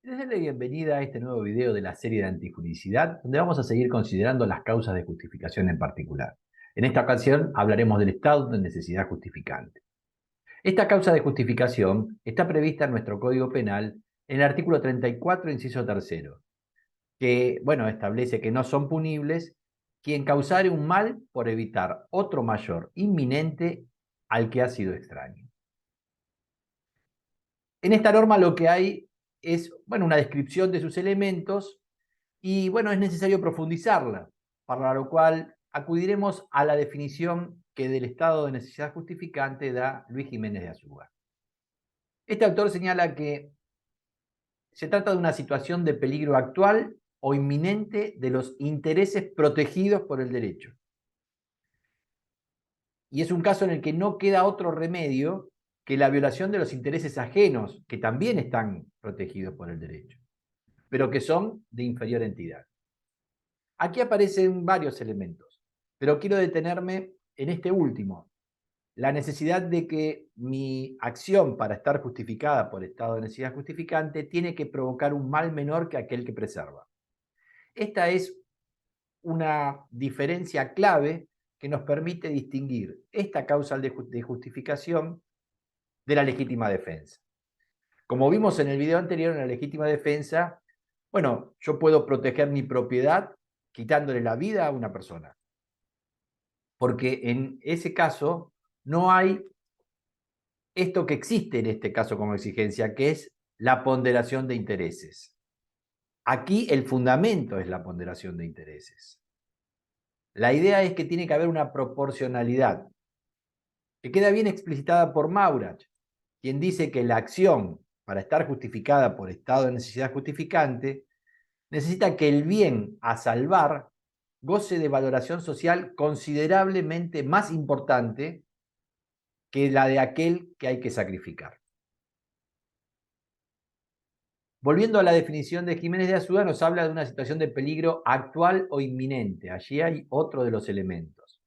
Les doy la bienvenida a este nuevo video de la serie de antijuricidad, donde vamos a seguir considerando las causas de justificación en particular. En esta ocasión hablaremos del estado de necesidad justificante. Esta causa de justificación está prevista en nuestro Código Penal en el artículo 34, inciso tercero, que, establece que no son punibles quien causare un mal por evitar otro mayor inminente al que ha sido extraño. En esta norma lo que hay es, una descripción de sus elementos y, es necesario profundizarla, para lo cual acudiremos a la definición que del estado de necesidad justificante da Luis Jiménez de Azúa. Este autor señala que se trata de una situación de peligro actual o inminente de los intereses protegidos por el derecho. Y es un caso en el que no queda otro remedio que la violación de los intereses ajenos, que también están protegidos por el derecho, pero que son de inferior entidad. Aquí aparecen varios elementos, pero quiero detenerme en este último, la necesidad de que mi acción para estar justificada por estado de necesidad justificante tiene que provocar un mal menor que aquel que preserva. Esta es una diferencia clave que nos permite distinguir esta causa de justificación de la legítima defensa. Como vimos en el video anterior, en la legítima defensa, yo puedo proteger mi propiedad quitándole la vida a una persona, porque en ese caso no hay esto que existe en este caso como exigencia, que es la ponderación de intereses. Aquí el fundamento es la ponderación de intereses. La idea es que tiene que haber una proporcionalidad, que queda bien explicitada por Maurach, quien dice que la acción, para estar justificada por estado de necesidad justificante, necesita que el bien a salvar goce de valoración social considerablemente más importante que la de aquel que hay que sacrificar. Volviendo a la definición de Jiménez de Azúa, nos habla de una situación de peligro actual o inminente. Allí hay otro de los elementos.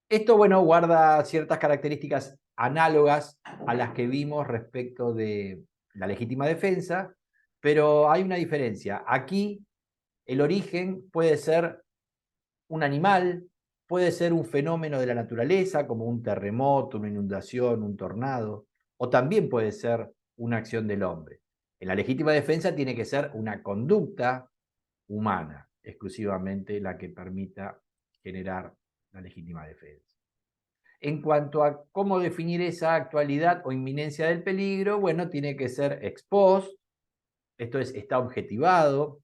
Esto, guarda ciertas características análogas a las que vimos respecto de la legítima defensa, pero hay una diferencia. Aquí el origen puede ser un animal, puede ser un fenómeno de la naturaleza, como un terremoto, una inundación, un tornado, o también puede ser una acción del hombre. En la legítima defensa tiene que ser una conducta humana, exclusivamente la que permita generar la legítima defensa. En cuanto a cómo definir esa actualidad o inminencia del peligro, tiene que ser ex post, esto es, está objetivado,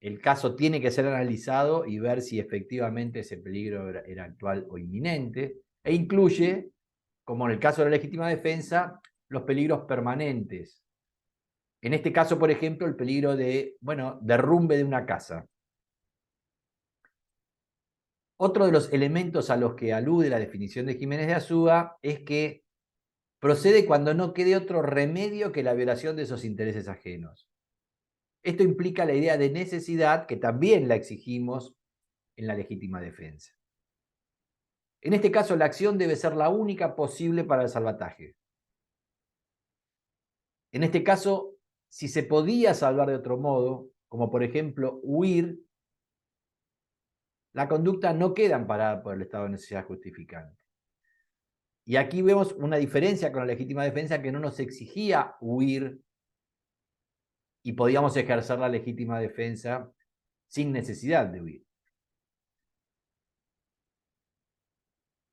el caso tiene que ser analizado y ver si efectivamente ese peligro era actual o inminente, e incluye, como en el caso de la legítima defensa, los peligros permanentes. En este caso, por ejemplo, el peligro de, derrumbe de una casa. Otro de los elementos a los que alude la definición de Jiménez de Azúa es que procede cuando no quede otro remedio que la violación de esos intereses ajenos. Esto implica la idea de necesidad, que también la exigimos en la legítima defensa. En este caso, la acción debe ser la única posible para el salvataje. En este caso, si se podía salvar de otro modo, como por ejemplo huir, la conducta no queda amparada por el estado de necesidad justificante. Y aquí vemos una diferencia con la legítima defensa, que no nos exigía huir y podíamos ejercer la legítima defensa sin necesidad de huir.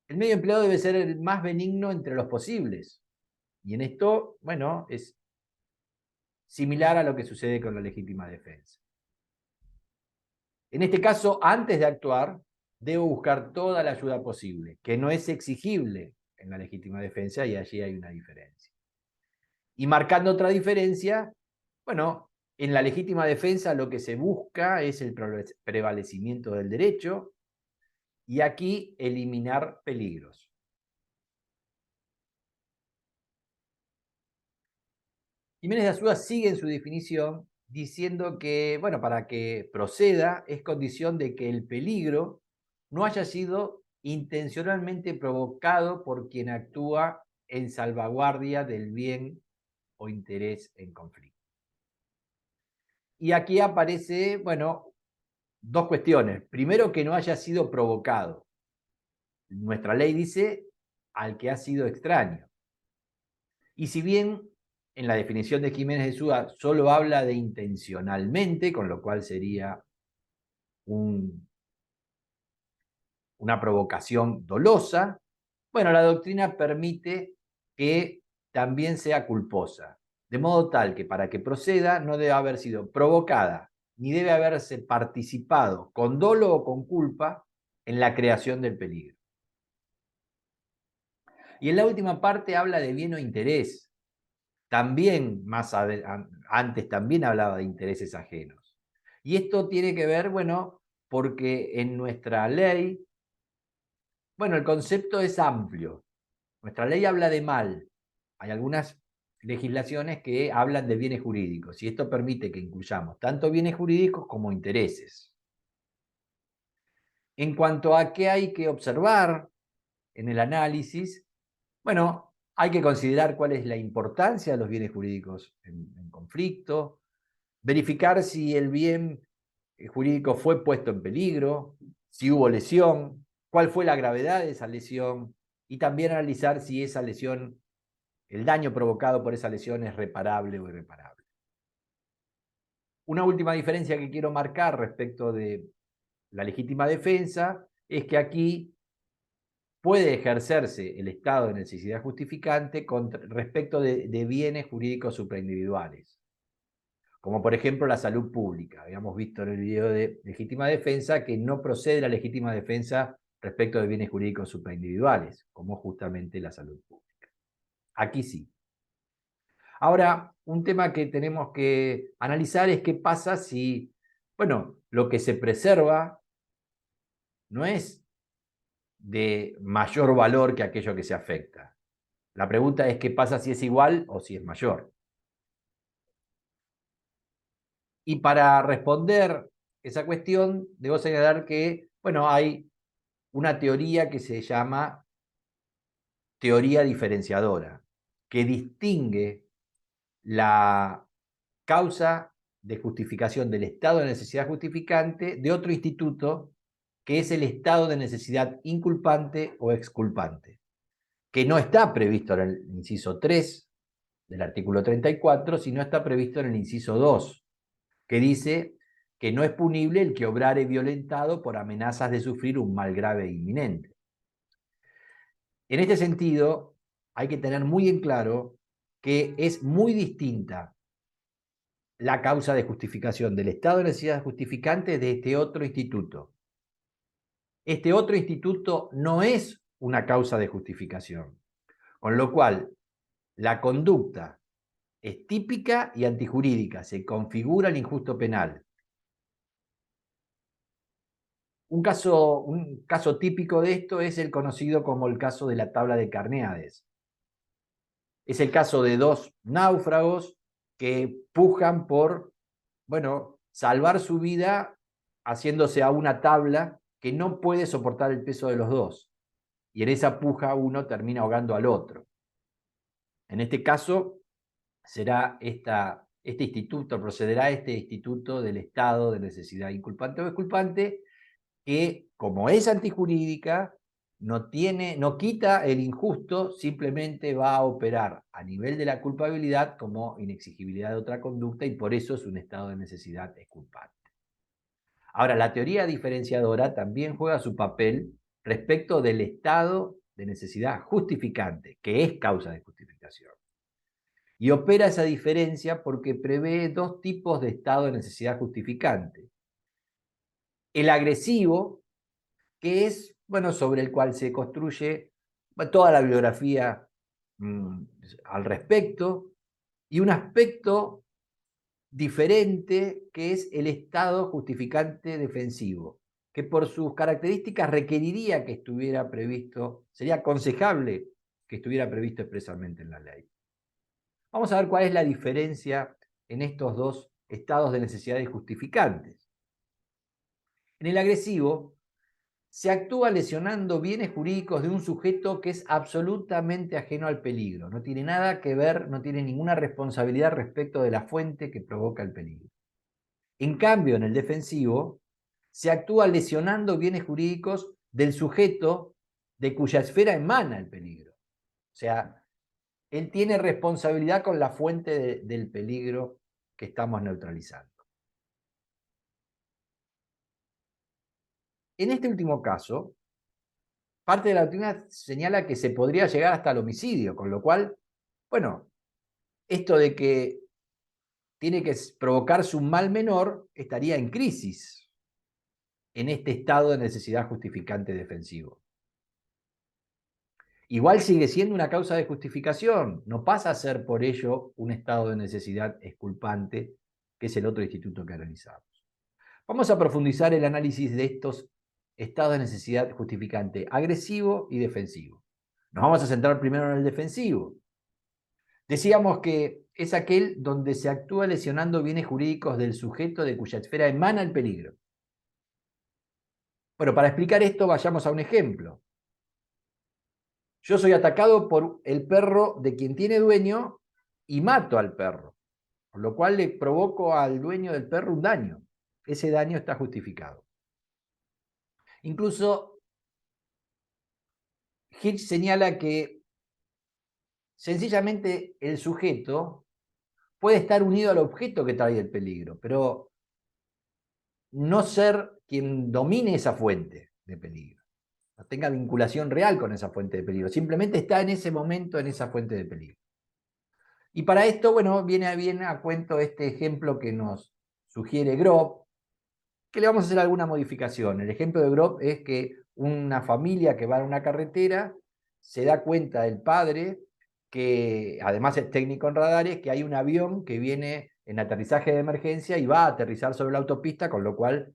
El medio empleado debe ser el más benigno entre los posibles. Y en esto, es similar a lo que sucede con la legítima defensa. En este caso, antes de actuar, debo buscar toda la ayuda posible, que no es exigible en la legítima defensa, y allí hay una diferencia. Y marcando otra diferencia, en la legítima defensa lo que se busca es el prevalecimiento del derecho, y aquí eliminar peligros. Jiménez de Azúa sigue en su definición diciendo que, para que proceda es condición de que el peligro no haya sido intencionalmente provocado por quien actúa en salvaguardia del bien o interés en conflicto. Y aquí aparece, bueno, dos cuestiones. Primero, que no haya sido provocado. Nuestra ley dice al que ha sido extraño. Y si bien en la definición de Jiménez de Súa solo habla de intencionalmente, con lo cual sería una provocación dolosa, bueno, la doctrina permite que también sea culposa, de modo tal que para que proceda no debe haber sido provocada, ni debe haberse participado con dolo o con culpa en la creación del peligro. Y en la última parte habla de bien o interés. También antes también hablaba de intereses ajenos. Y esto tiene que ver, bueno, porque en nuestra ley, bueno, el concepto es amplio. Nuestra ley habla de mal. Hay algunas legislaciones que hablan de bienes jurídicos y esto permite que incluyamos tanto bienes jurídicos como intereses. En cuanto a qué hay que observar en el análisis, bueno, hay que considerar cuál es la importancia de los bienes jurídicos en conflicto, verificar si el bien jurídico fue puesto en peligro, si hubo lesión, cuál fue la gravedad de esa lesión y también analizar si esa lesión, el daño provocado por esa lesión es reparable o irreparable. Una última diferencia que quiero marcar respecto de la legítima defensa es que aquí puede ejercerse el estado de necesidad justificante respecto de bienes jurídicos supraindividuales, como por ejemplo la salud pública. Habíamos visto en el video de legítima defensa que no procede la legítima defensa respecto de bienes jurídicos supraindividuales, como justamente la salud pública. Aquí sí. Ahora, un tema que tenemos que analizar es qué pasa si, bueno, lo que se preserva no es de mayor valor que aquello que se afecta. La pregunta es qué pasa si es igual o si es mayor. Y para responder esa cuestión, debo señalar que, bueno, hay una teoría que se llama teoría diferenciadora, que distingue la causa de justificación del estado de necesidad justificante de otro instituto, que es el estado de necesidad inculpante o exculpante, que no está previsto en el inciso 3 del artículo 34, sino está previsto en el inciso 2, que dice que no es punible el que obrare violentado por amenazas de sufrir un mal grave e inminente. En este sentido, hay que tener muy en claro que es muy distinta la causa de justificación del estado de necesidad justificante de este otro instituto. Este otro instituto no es una causa de justificación, con lo cual la conducta es típica y antijurídica, se configura el injusto penal. Un caso típico de esto es el conocido como el caso de la tabla de Carneades. Es el caso de dos náufragos que pujan por, bueno, salvar su vida haciéndose a una tabla que no puede soportar el peso de los dos. Y en esa puja uno termina ahogando al otro. En este caso, será este instituto, procederá este instituto del estado de necesidad inculpante o exculpante, que como es antijurídica, no quita el injusto, simplemente va a operar a nivel de la culpabilidad como inexigibilidad de otra conducta y por eso es un estado de necesidad exculpante. Ahora, la teoría diferenciadora también juega su papel respecto del estado de necesidad justificante, que es causa de justificación. Y opera esa diferencia porque prevé dos tipos de estado de necesidad justificante. El agresivo, que es, bueno, sobre el cual se construye toda la bibliografía al respecto, y un aspecto diferente que es el estado justificante defensivo, que por sus características requeriría que estuviera previsto, sería aconsejable que estuviera previsto expresamente en la ley. Vamos a ver cuál es la diferencia en estos dos estados de necesidades justificantes. En el agresivo se actúa lesionando bienes jurídicos de un sujeto que es absolutamente ajeno al peligro. No tiene nada que ver, no tiene ninguna responsabilidad respecto de la fuente que provoca el peligro. En cambio, en el defensivo, se actúa lesionando bienes jurídicos del sujeto de cuya esfera emana el peligro. O sea, él tiene responsabilidad con la fuente del peligro que estamos neutralizando. En este último caso, parte de la doctrina señala que se podría llegar hasta el homicidio, con lo cual, bueno, esto de que tiene que provocarse un mal menor estaría en crisis en este estado de necesidad justificante defensivo. Igual sigue siendo una causa de justificación, no pasa a ser por ello un estado de necesidad exculpante, que es el otro instituto que analizamos. Vamos a profundizar el análisis de estos estados de necesidad justificante agresivo y defensivo. Nos vamos a centrar primero en el defensivo. Decíamos que es aquel donde se actúa lesionando bienes jurídicos del sujeto de cuya esfera emana el peligro. Bueno, para explicar esto vayamos a un ejemplo. Yo soy atacado por el perro de quien tiene dueño y mato al perro, por lo cual le provoco al dueño del perro un daño. Ese daño está justificado. Incluso Hitch señala que sencillamente el sujeto puede estar unido al objeto que trae el peligro, pero no ser quien domine esa fuente de peligro, no tenga vinculación real con esa fuente de peligro, simplemente está en ese momento en esa fuente de peligro. Y para esto, bueno, viene bien a cuento este ejemplo que nos sugiere Grob, que le vamos a hacer alguna modificación. El ejemplo de Grob es que una familia que va en una carretera se da cuenta del padre, que además es técnico en radares, que hay un avión que viene en aterrizaje de emergencia y va a aterrizar sobre la autopista, con lo cual,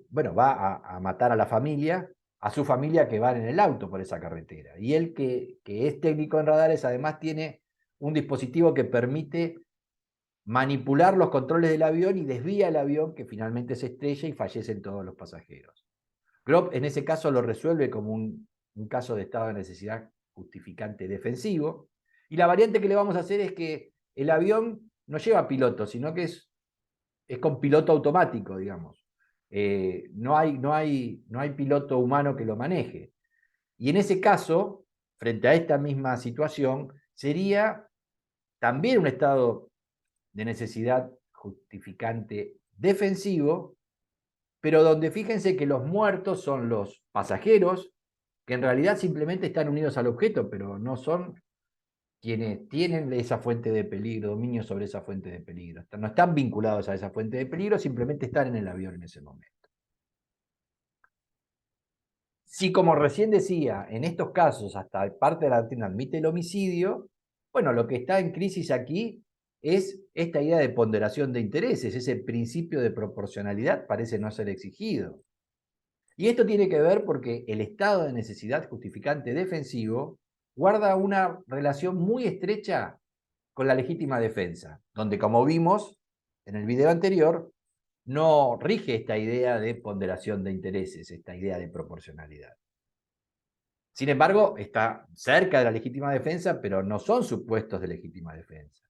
bueno, va a matar a la familia, a su familia que van en el auto por esa carretera. Y él que es técnico en radares, además tiene un dispositivo que permite manipular los controles del avión y desvía el avión que finalmente se estrella y fallecen todos los pasajeros. Grob en ese caso lo resuelve como un caso de estado de necesidad justificante defensivo. Y la variante que le vamos a hacer es que el avión no lleva piloto, sino que es con piloto automático, digamos. No hay piloto humano que lo maneje. Y en ese caso, frente a esta misma situación, sería también un estado de necesidad justificante defensivo, pero donde fíjense que los muertos son los pasajeros, que en realidad simplemente están unidos al objeto, pero no son quienes tienen esa fuente de peligro, dominio sobre esa fuente de peligro. No están vinculados a esa fuente de peligro, simplemente están en el avión en ese momento. Si, como recién decía, en estos casos hasta parte de la doctrina admite el homicidio, bueno, lo que está en crisis aquí es esta idea de ponderación de intereses, ese principio de proporcionalidad parece no ser exigido. Y esto tiene que ver porque el estado de necesidad justificante defensivo guarda una relación muy estrecha con la legítima defensa, donde, como vimos en el video anterior, no rige esta idea de ponderación de intereses, esta idea de proporcionalidad. Sin embargo, está cerca de la legítima defensa, pero no son supuestos de legítima defensa.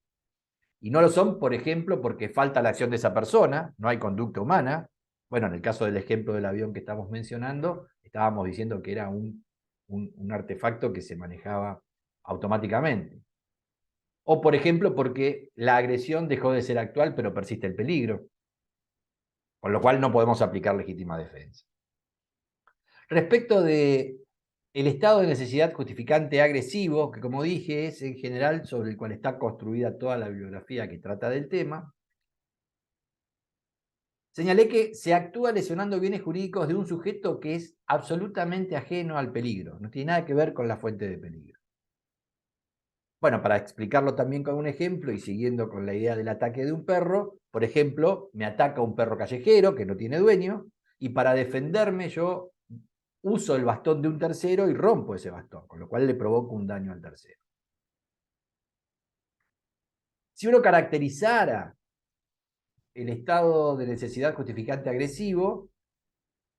Y no lo son, por ejemplo, porque falta la acción de esa persona, no hay conducta humana. Bueno, en el caso del ejemplo del avión que estamos mencionando, estábamos diciendo que era un artefacto que se manejaba automáticamente. O, por ejemplo, porque la agresión dejó de ser actual, pero persiste el peligro, con lo cual no podemos aplicar legítima defensa. Respecto de el estado de necesidad justificante agresivo, que como dije es en general sobre el cual está construida toda la bibliografía que trata del tema, señalé que se actúa lesionando bienes jurídicos de un sujeto que es absolutamente ajeno al peligro, no tiene nada que ver con la fuente de peligro. Bueno, para explicarlo también con un ejemplo y siguiendo con la idea del ataque de un perro, por ejemplo, me ataca un perro callejero que no tiene dueño y para defenderme yo uso el bastón de un tercero y rompo ese bastón, con lo cual le provoco un daño al tercero. Si uno caracterizara el estado de necesidad justificante agresivo,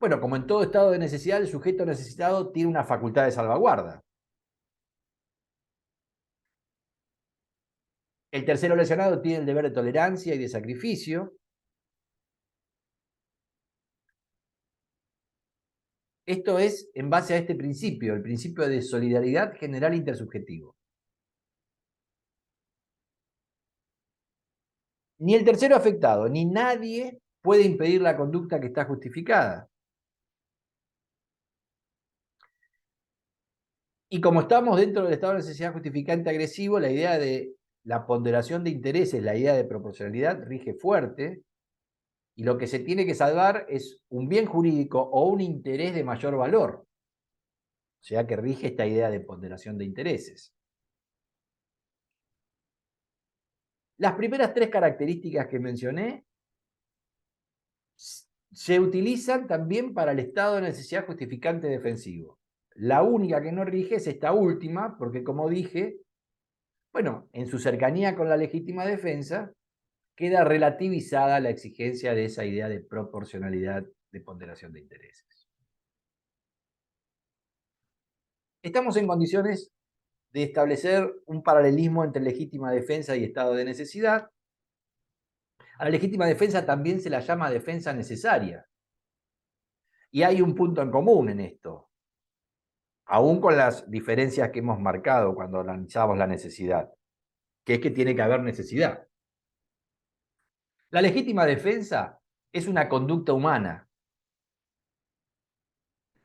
Bueno, como en todo estado de necesidad, el sujeto necesitado tiene una facultad de salvaguarda. El tercero lesionado tiene el deber de tolerancia y de sacrificio. Esto es en base a este principio, el principio de solidaridad general intersubjetivo. Ni el tercero afectado, ni nadie puede impedir la conducta que está justificada. Y como estamos dentro del estado de necesidad justificante agresivo, la idea de la ponderación de intereses, la idea de proporcionalidad rige fuerte, y lo que se tiene que salvar es un bien jurídico o un interés de mayor valor. O sea que rige esta idea de ponderación de intereses. Las primeras tres características que mencioné se utilizan también para el estado de necesidad justificante defensivo. La única que no rige es esta última, porque como dije, bueno, en su cercanía con la legítima defensa, queda relativizada la exigencia de esa idea de proporcionalidad de ponderación de intereses. Estamos en condiciones de establecer un paralelismo entre legítima defensa y estado de necesidad. A la legítima defensa también se la llama defensa necesaria. Y hay un punto en común en esto, aún con las diferencias que hemos marcado cuando analizamos la necesidad, que es que tiene que haber necesidad. La legítima defensa es una conducta humana.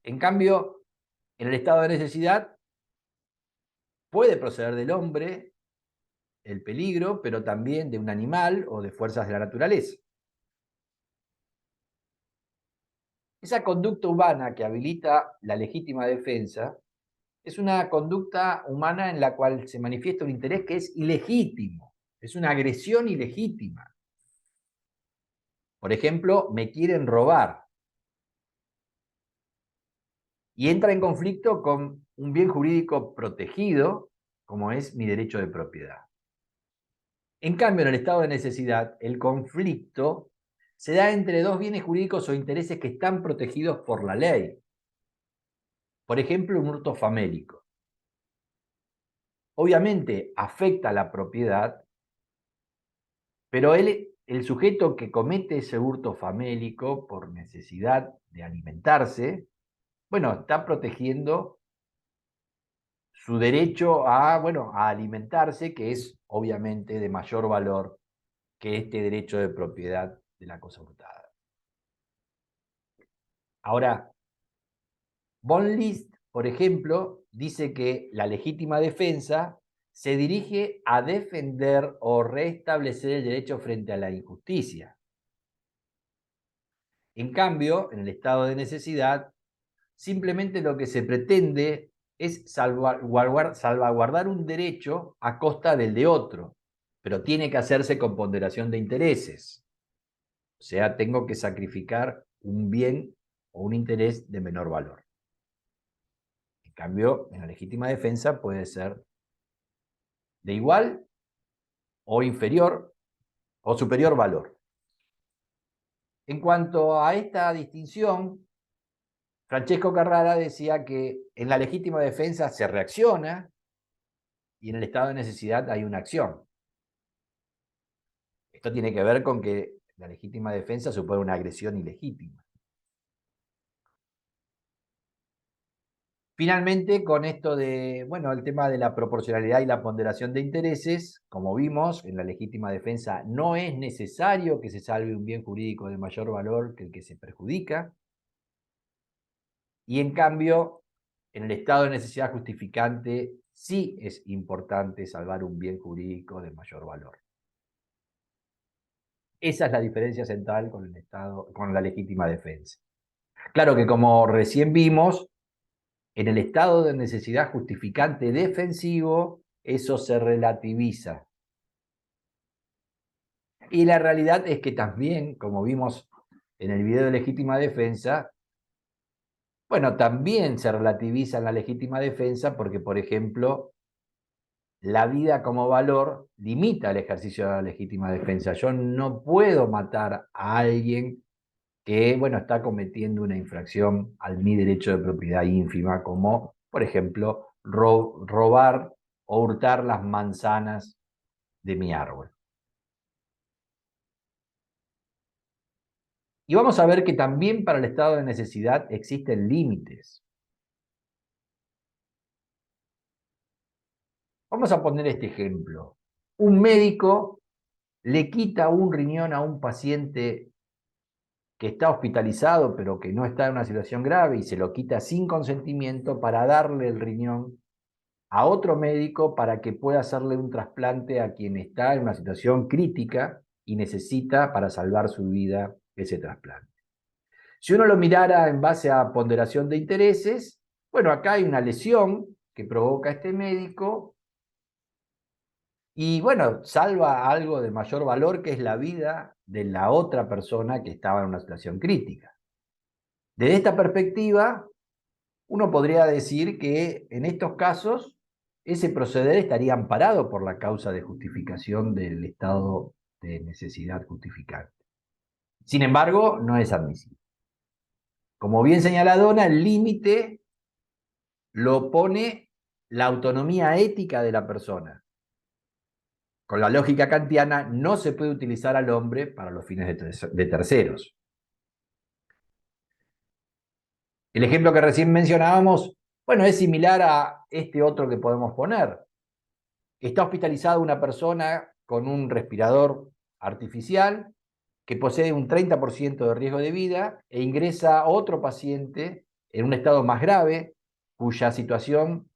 En cambio, en el estado de necesidad puede proceder del hombre el peligro, pero también de un animal o de fuerzas de la naturaleza. Esa conducta humana que habilita la legítima defensa es una conducta humana en la cual se manifiesta un interés que es ilegítimo, es una agresión ilegítima. Por ejemplo, me quieren robar y entra en conflicto con un bien jurídico protegido, como es mi derecho de propiedad. En cambio, en el estado de necesidad, el conflicto se da entre dos bienes jurídicos o intereses que están protegidos por la ley. Por ejemplo, un hurto famélico. Obviamente afecta a la propiedad, pero el sujeto que comete ese hurto famélico por necesidad de alimentarse, bueno, está protegiendo su derecho a, bueno, a alimentarse, que es obviamente de mayor valor que este derecho de propiedad de la cosa hurtada. Ahora, von List, por ejemplo, dice que la legítima defensa se dirige a defender o restablecer el derecho frente a la injusticia. En cambio, en el estado de necesidad, simplemente lo que se pretende es salvaguardar un derecho a costa del de otro, pero tiene que hacerse con ponderación de intereses. O sea, tengo que sacrificar un bien o un interés de menor valor. En cambio, en la legítima defensa puede ser de igual o inferior o superior valor. En cuanto a esta distinción, Francesco Carrara decía que en la legítima defensa se reacciona y en el estado de necesidad hay una acción. Esto tiene que ver con que la legítima defensa supone una agresión ilegítima. Finalmente, con esto de, bueno, el tema de la proporcionalidad y la ponderación de intereses, como vimos, en la legítima defensa no es necesario que se salve un bien jurídico de mayor valor que el que se perjudica. Y en cambio, en el estado de necesidad justificante, sí es importante salvar un bien jurídico de mayor valor. Esa es la diferencia central con el estado, con la legítima defensa. Claro que como recién vimos, en el estado de necesidad justificante defensivo, eso se relativiza. Y la realidad es que también, como vimos en el video de legítima defensa, bueno, también se relativiza en la legítima defensa porque, por ejemplo, la vida como valor limita el ejercicio de la legítima defensa. Yo no puedo matar a alguien que, bueno, está cometiendo una infracción al mi derecho de propiedad ínfima, como, por ejemplo, robar o hurtar las manzanas de mi árbol. Y vamos a ver que también para el estado de necesidad existen límites. Vamos a poner este ejemplo. Un médico le quita un riñón a un paciente que está hospitalizado, pero que no está en una situación grave, y se lo quita sin consentimiento para darle el riñón a otro médico para que pueda hacerle un trasplante a quien está en una situación crítica y necesita para salvar su vida ese trasplante. Si uno lo mirara en base a ponderación de intereses, bueno, acá hay una lesión que provoca este médico y, bueno, salva algo de mayor valor, que es la vida de la otra persona que estaba en una situación crítica. Desde esta perspectiva, uno podría decir que en estos casos ese proceder estaría amparado por la causa de justificación del estado de necesidad justificante. Sin embargo, no es admisible. Como bien señala Dona, el límite lo pone la autonomía ética de la persona. Con la lógica kantiana, no se puede utilizar al hombre para los fines de terceros. El ejemplo que recién mencionábamos, bueno, es similar a este otro que podemos poner. Está hospitalizada una persona con un respirador artificial que posee un 30% de riesgo de vida, e ingresa otro paciente en un estado más grave, cuya situación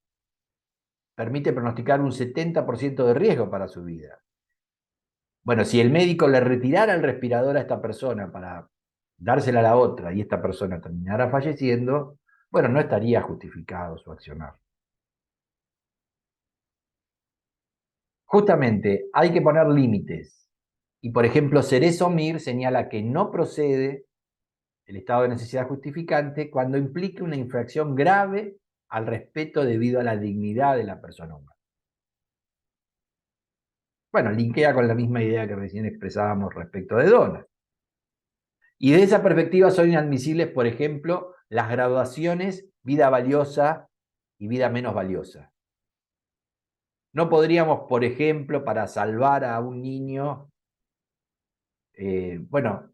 permite pronosticar un 70% de riesgo para su vida. Bueno, si el médico le retirara el respirador a esta persona para dársela a la otra y esta persona terminara falleciendo, bueno, no estaría justificado su accionar. Justamente hay que poner límites. Y, por ejemplo, Cerezo Mir señala que no procede el estado de necesidad justificante cuando implique una infracción grave al respeto debido a la dignidad de la persona humana. Bueno, linkea con la misma idea que recién expresábamos respecto de Dona. Y de esa perspectiva son inadmisibles, por ejemplo, las graduaciones vida valiosa y vida menos valiosa. No podríamos, por ejemplo, para salvar a un niño, bueno,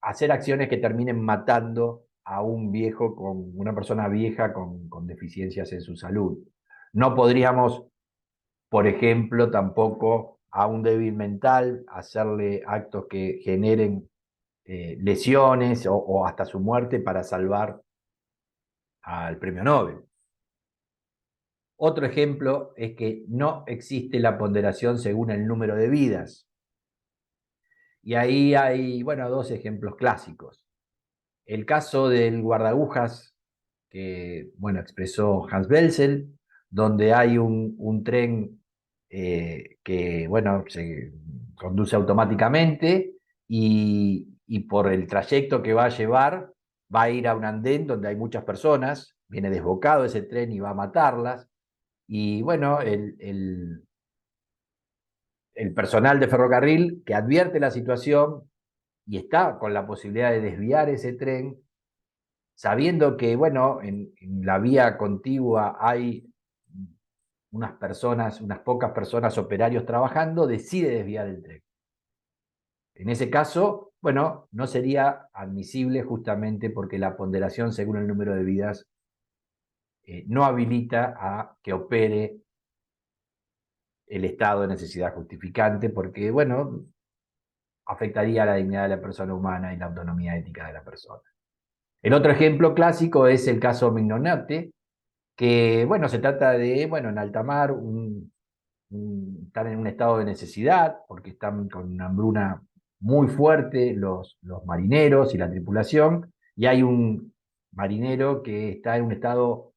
hacer acciones que terminen matando a un viejo, con una persona vieja con deficiencias en su salud. No podríamos, por ejemplo, tampoco a un débil mental hacerle actos que generen lesiones o hasta su muerte para salvar al premio Nobel. Otro ejemplo es que no existe la ponderación según el número de vidas. Y ahí hay, bueno, dos ejemplos clásicos. El caso del guardaagujas que, bueno, expresó Hans Belzel, donde hay un tren que, bueno, se conduce automáticamente y por el trayecto que va a llevar, va a ir a un andén donde hay muchas personas, viene desbocado ese tren y va a matarlas. Y, bueno, el personal de ferrocarril que advierte la situación y está con la posibilidad de desviar ese tren, sabiendo que, bueno, en la vía contigua hay unas pocas personas, operarios trabajando, decide desviar el tren. En ese caso, bueno, no sería admisible, justamente porque la ponderación según el número de vidas no habilita a que opere el estado de necesidad justificante, porque, bueno, afectaría la dignidad de la persona humana y la autonomía ética de la persona. El otro ejemplo clásico es el caso Mignonette, que, bueno, se trata de, bueno, en alta mar, están en un estado de necesidad porque están con una hambruna muy fuerte los marineros y la tripulación, y hay un marinero que está en un estado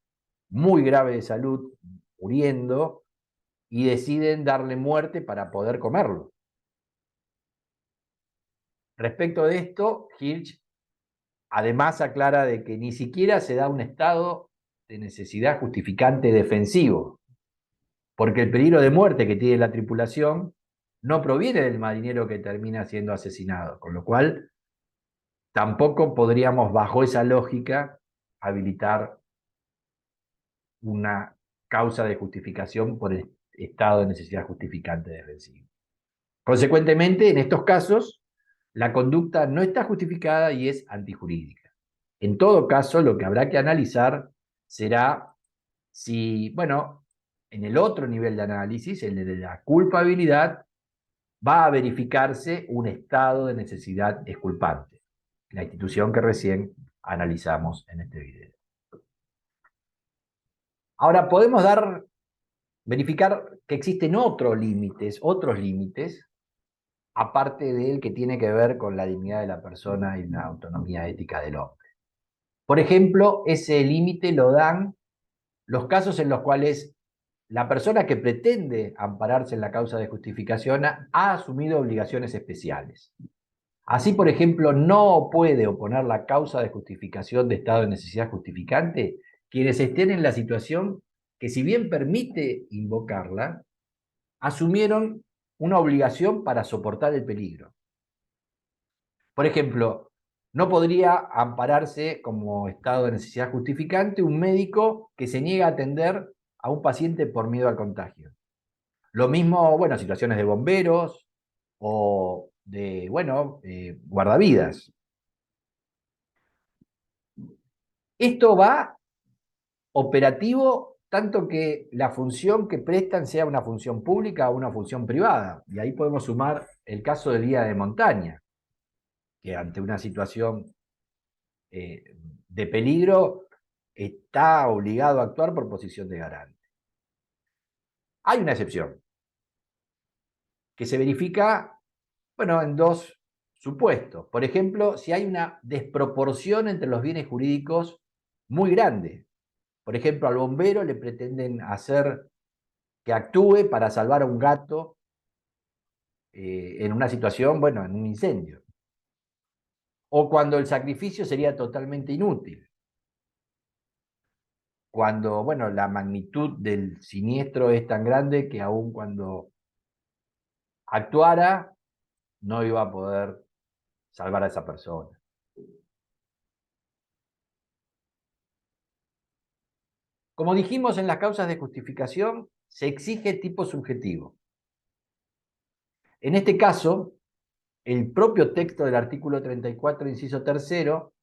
muy grave de salud, muriendo, y deciden darle muerte para poder comerlo. Respecto de esto, Hirsch además aclara de que ni siquiera se da un estado de necesidad justificante defensivo, porque el peligro de muerte que tiene la tripulación no proviene del marinero que termina siendo asesinado, con lo cual tampoco podríamos, bajo esa lógica, habilitar una causa de justificación por el estado de necesidad justificante defensivo. Consecuentemente, en estos casos, la conducta no está justificada y es antijurídica. En todo caso, lo que habrá que analizar será si, bueno, en el otro nivel de análisis, el de la culpabilidad, va a verificarse un estado de necesidad exculpante, la institución que recién analizamos en este video. Ahora, podemos verificar que existen otros límites, aparte del que tiene que ver con la dignidad de la persona y la autonomía ética del hombre. Por ejemplo, ese límite lo dan los casos en los cuales la persona que pretende ampararse en la causa de justificación ha asumido obligaciones especiales. Así, por ejemplo, no puede oponer la causa de justificación de estado de necesidad justificante quienes estén en la situación que, si bien permite invocarla, asumieron una obligación para soportar el peligro. Por ejemplo, no podría ampararse como estado de necesidad justificante un médico que se niega a atender a un paciente por miedo al contagio. Lo mismo, bueno, situaciones de bomberos o de, bueno, guardavidas. Esto va operativo tanto que la función que prestan sea una función pública o una función privada. Y ahí podemos sumar el caso del guía de montaña, que ante una situación de peligro está obligado a actuar por posición de garante. Hay una excepción, que se verifica, bueno, en dos supuestos. Por ejemplo, si hay una desproporción entre los bienes jurídicos muy grande. Por ejemplo, al bombero le pretenden hacer que actúe para salvar a un gato en una situación, bueno, en un incendio. O cuando el sacrificio sería totalmente inútil. Cuando, bueno, la magnitud del siniestro es tan grande que aun cuando actuara, no iba a poder salvar a esa persona. Como dijimos en las causas de justificación, se exige tipo subjetivo. En este caso, el propio texto del artículo 34, inciso tercero,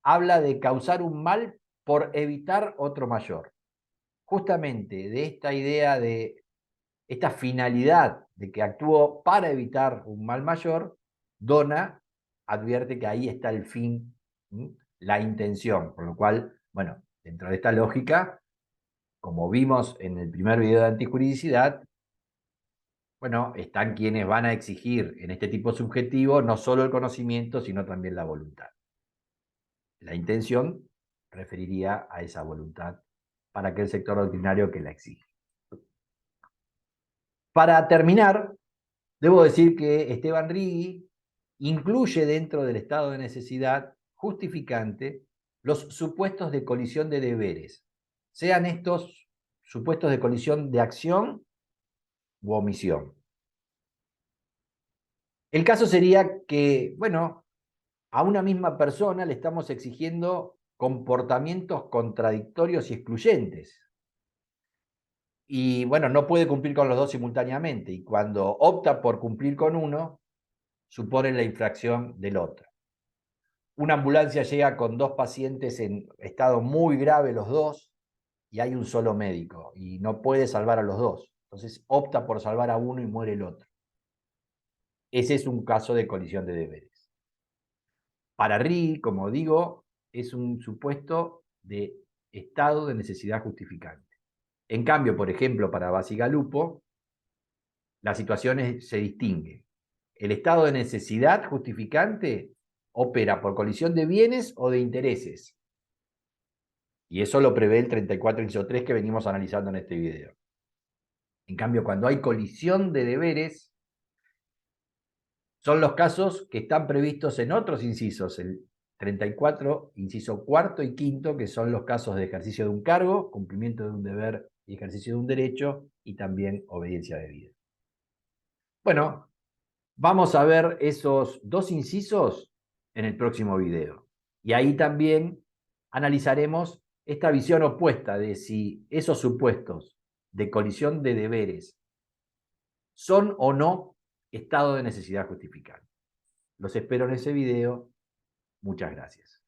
habla de causar un mal por evitar otro mayor. Justamente de esta idea de esta finalidad de que actuó para evitar un mal mayor, Dona advierte que ahí está el fin, la intención, por lo cual, bueno, dentro de esta lógica, como vimos en el primer video de antijuridicidad, bueno, están quienes van a exigir en este tipo subjetivo no solo el conocimiento, sino también la voluntad. La intención referiría a esa voluntad para aquel sector ordinario que la exige. Para terminar, debo decir que Esteban Righi incluye dentro del estado de necesidad justificante los supuestos de colisión de deberes, sean estos supuestos de colisión de acción u omisión. El caso sería que, bueno, a una misma persona le estamos exigiendo comportamientos contradictorios y excluyentes. Y bueno, no puede cumplir con los dos simultáneamente. Y cuando opta por cumplir con uno, supone la infracción del otro. Una ambulancia llega con dos pacientes en estado muy grave los dos y hay un solo médico y no puede salvar a los dos. Entonces opta por salvar a uno y muere el otro. Ese es un caso de colisión de deberes. Para Righi, como digo, es un supuesto de estado de necesidad justificante. En cambio, por ejemplo, para Bacigalupo, la situación se distingue. El estado de necesidad justificante opera por colisión de bienes o de intereses. Y eso lo prevé el 34, inciso 3 que venimos analizando en este video. En cambio, cuando hay colisión de deberes, son los casos que están previstos en otros incisos, el 34, inciso cuarto y quinto, que son los casos de ejercicio de un cargo, cumplimiento de un deber y ejercicio de un derecho, y también obediencia debida. Bueno, vamos a ver esos dos incisos en el próximo video. Y ahí también analizaremos esta visión opuesta de si esos supuestos de colisión de deberes son o no estado de necesidad justificado. Los espero en ese video. Muchas gracias.